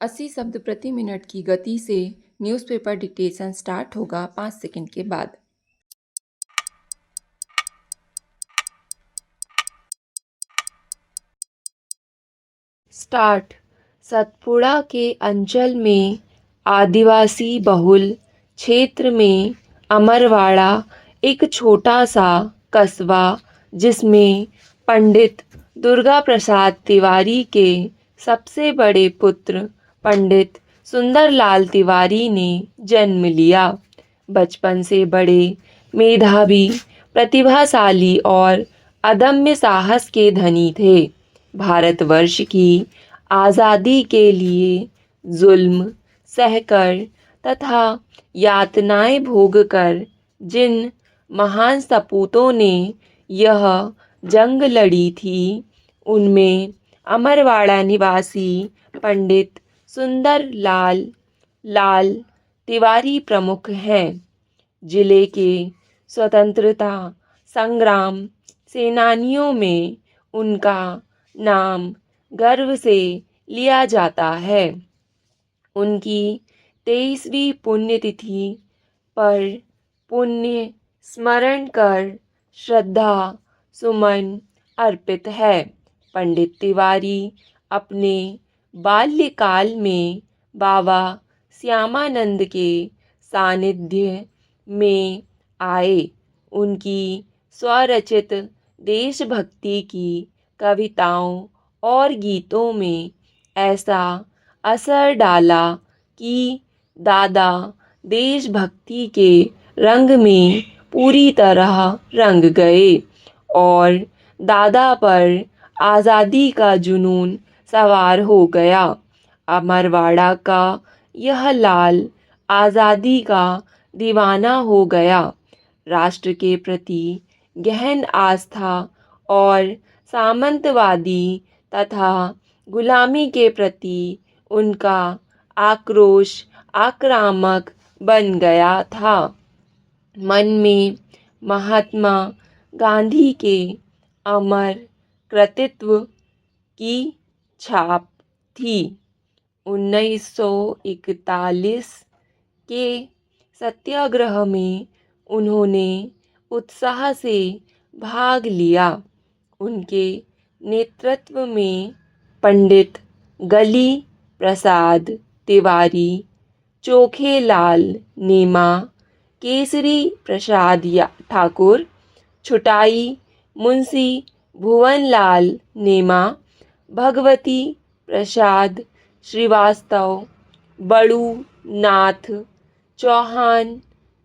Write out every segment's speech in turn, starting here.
80 शब्द प्रति मिनट की गति से न्यूज़पेपर डिक्टेशन स्टार्ट होगा 5 सेकंड के बाद। स्टार्ट। सतपुड़ा के अंचल में आदिवासी बहुल क्षेत्र में अमरवाड़ा एक छोटा सा कस्बा जिसमें पंडित दुर्गा प्रसाद तिवारी के सबसे बड़े पुत्र पंडित सुंदरलाल तिवारी ने जन्म लिया। बचपन से बड़े मेधावी, प्रतिभाशाली और अदम्य साहस के धनी थे। भारतवर्ष की आज़ादी के लिए जुल्म सहकर तथा यातनाएं भोगकर जिन महान सपूतों ने यह जंग लड़ी थी, उनमें अमरवाड़ा निवासी पंडित सुंदर लाल तिवारी प्रमुख हैं। जिले के स्वतंत्रता संग्राम सेनानियों में उनका नाम गर्व से लिया जाता है। उनकी 23वीं पुण्यतिथि पर पुण्य स्मरण कर श्रद्धा सुमन अर्पित है। पंडित तिवारी अपने बाल्यकाल में बाबा श्यामानंद के सानिध्य में आए। उनकी स्वरचित देशभक्ति की कविताओं और गीतों में ऐसा असर डाला कि दादा देशभक्ति के रंग में पूरी तरह रंग गए और दादा पर आज़ादी का जुनून सवार हो गया। अमरवाड़ा का यह लाल आज़ादी का दीवाना हो गया। राष्ट्र के प्रति गहन आस्था और सामंतवादी तथा गुलामी के प्रति उनका आक्रोश आक्रामक बन गया था। मन में महात्मा गांधी के अमर कृतित्व की छाप थी। 1941 के सत्याग्रह में उन्होंने उत्साह से भाग लिया। उनके नेतृत्व में पंडित गली प्रसाद तिवारी, चोखेलाल नेमा, केसरी प्रसाद ठाकुर, छुटाई मुंशी भुवनलाल नेमा, भगवती प्रसाद श्रीवास्तव, बड़ू नाथ चौहान,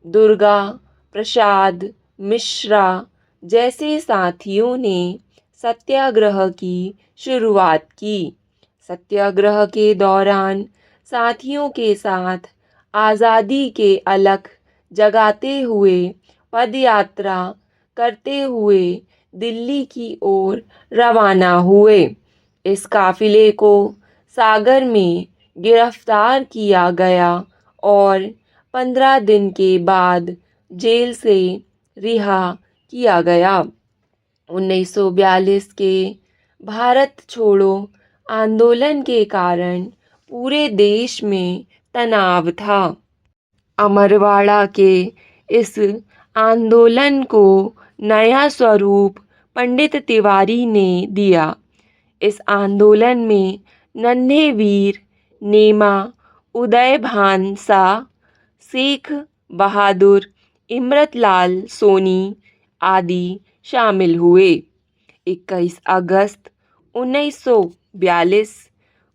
दुर्गा प्रसाद मिश्रा जैसे साथियों ने सत्याग्रह की शुरुआत की। सत्याग्रह के दौरान साथियों के साथ आज़ादी के अलख जगाते हुए पदयात्रा करते हुए दिल्ली की ओर रवाना हुए। इस काफिले को सागर में गिरफ्तार किया गया और 15 दिन के बाद जेल से रिहा किया गया। 1942 के भारत छोड़ो आंदोलन के कारण पूरे देश में तनाव था। अमरवाड़ा के इस आंदोलन को नया स्वरूप पंडित तिवारी ने दिया। इस आंदोलन में नन्हे वीर नेमा, उदय भान शाह, शेख बहादुर, इमरतलाल सोनी आदि शामिल हुए। 21 अगस्त 1942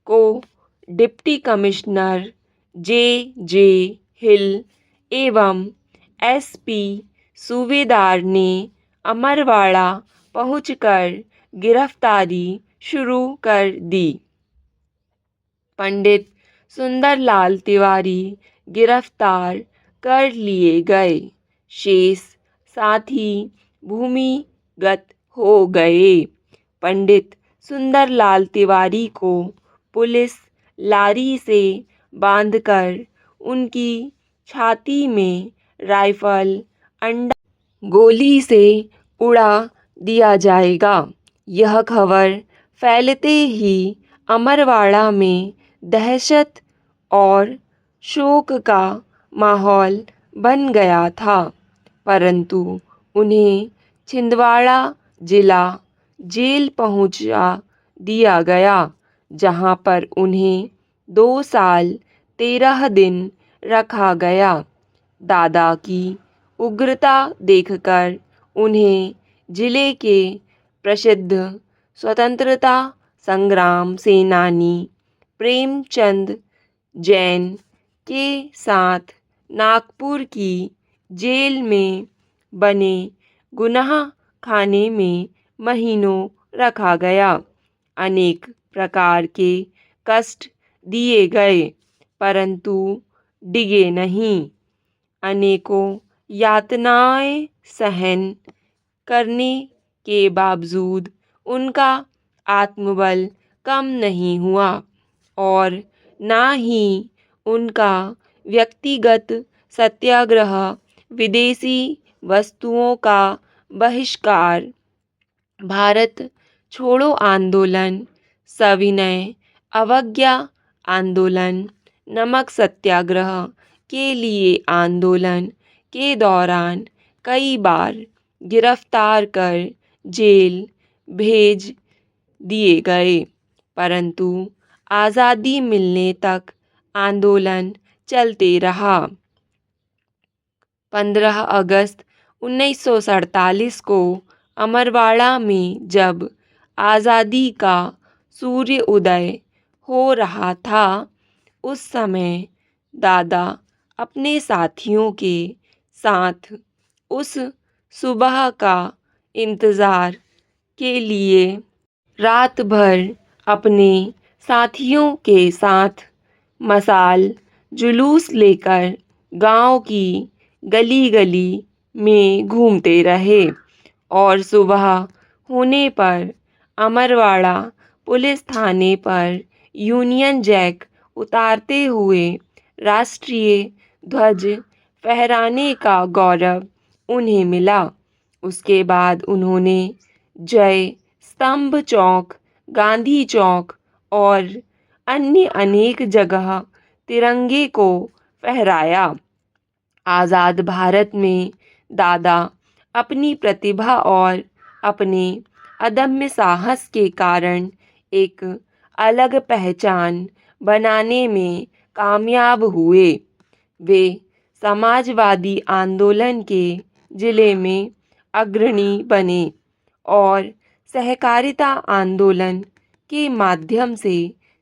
को डिप्टी कमिश्नर जे हिल एवं एसपी सूबेदार ने अमरवाड़ा पहुंचकर गिरफ्तारी शुरू कर दी। पंडित सुंदरलाल तिवारी गिरफ्तार कर लिए गए। शेष साथी भूमिगत हो गए। पंडित सुंदरलाल तिवारी को पुलिस लारी से बांधकर उनकी छाती में राइफल अंडा गोली से उड़ा दिया जाएगा। यह खबर फैलते ही अमरवाड़ा में दहशत और शोक का माहौल बन गया था, परंतु उन्हें छिंदवाड़ा जिला जेल पहुंचा दिया गया, जहां पर उन्हें 2 साल 13 दिन रखा गया। दादा की उग्रता देखकर उन्हें जिले के प्रसिद्ध स्वतंत्रता संग्राम सेनानी प्रेमचंद जैन के साथ नागपुर की जेल में बने गुनाह खाने में महीनों रखा गया। अनेक प्रकार के कष्ट दिए गए, परंतु डिगे नहीं। अनेकों यातनाएं सहन करने के बावजूद उनका आत्मबल कम नहीं हुआ और ना ही उनका व्यक्तिगत सत्याग्रह, विदेशी वस्तुओं का बहिष्कार, भारत छोड़ो आंदोलन, सविनय अवज्ञा आंदोलन, नमक सत्याग्रह के लिए आंदोलन के दौरान कई बार गिरफ्तार कर जेल भेज दिए गए, परंतु आज़ादी मिलने तक आंदोलन चलते रहा। 15 अगस्त 1947 को अमरवाड़ा में जब आज़ादी का सूर्य उदय हो रहा था, उस समय दादा अपने साथियों के साथ उस सुबह का इंतज़ार के लिए रात भर अपने साथियों के साथ मशाल जुलूस लेकर गांव की गली गली में घूमते रहे और सुबह होने पर अमरवाड़ा पुलिस थाने पर यूनियन जैक उतारते हुए राष्ट्रीय ध्वज फहराने का गौरव उन्हें मिला। उसके बाद उन्होंने जय स्तंभ चौक, गांधी चौक और अन्य अनेक जगह तिरंगे को फहराया। आज़ाद भारत में दादा अपनी प्रतिभा और अपने अदम्य साहस के कारण एक अलग पहचान बनाने में कामयाब हुए। वे समाजवादी आंदोलन के जिले में अग्रणी बने और सहकारिता आंदोलन के माध्यम से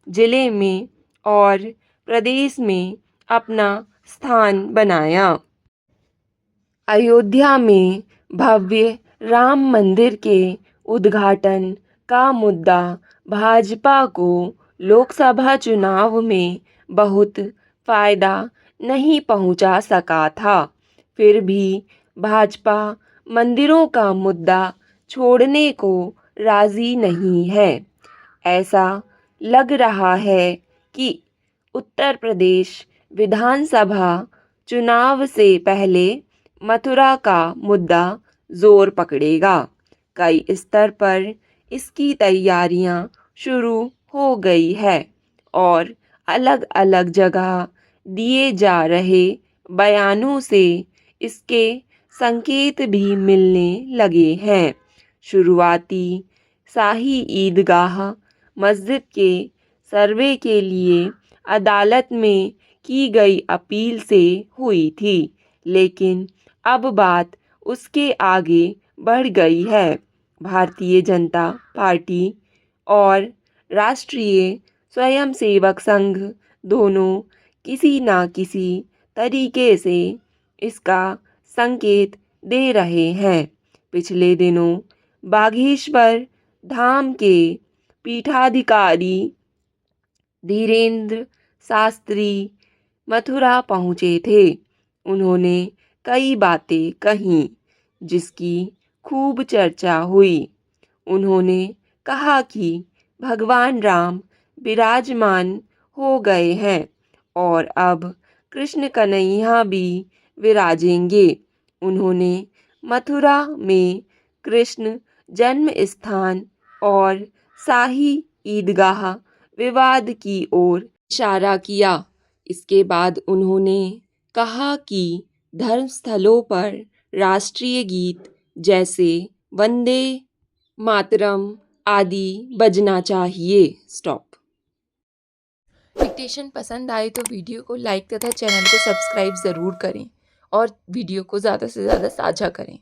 जिले में और प्रदेश में अपना स्थान बनाया। अयोध्या में भव्य राम मंदिर के उद्घाटन का मुद्दा भाजपा को लोकसभा चुनाव में बहुत फायदा नहीं पहुंचा सका था। फिर भी भाजपा मंदिरों का मुद्दा छोड़ने को राजी नहीं है। ऐसा लग रहा है कि उत्तर प्रदेश विधानसभा चुनाव से पहले मथुरा का मुद्दा जोर पकड़ेगा। कई स्तर पर इसकी तैयारियां शुरू हो गई है और अलग अलग जगह दिए जा रहे बयानों से इसके संकेत भी मिलने लगे हैं। शुरुआती शाही ईदगाह मस्जिद के सर्वे के लिए अदालत में की गई अपील से हुई थी, लेकिन अब बात उसके आगे बढ़ गई है। भारतीय जनता पार्टी और राष्ट्रीय स्वयंसेवक संघ दोनों किसी न किसी तरीके से इसका संकेत दे रहे हैं। पिछले दिनों बागेश्वर धाम के पीठाधिकारी धीरेंद्र शास्त्री मथुरा पहुंचे थे। उन्होंने कई बातें कहीं जिसकी खूब चर्चा हुई। उन्होंने कहा कि भगवान राम विराजमान हो गए हैं और अब कृष्ण कन्हैया भी विराजेंगे। उन्होंने मथुरा में कृष्ण जन्म स्थान और शाही ईदगाह विवाद की ओर इशारा किया। इसके बाद उन्होंने कहा कि धर्मस्थलों पर राष्ट्रीय गीत जैसे वंदे मातरम आदि बजना चाहिए। स्टॉप। डिक्टेशन पसंद आए तो वीडियो को लाइक तथा चैनल को सब्सक्राइब ज़रूर करें और वीडियो को ज़्यादा से ज़्यादा साझा करें।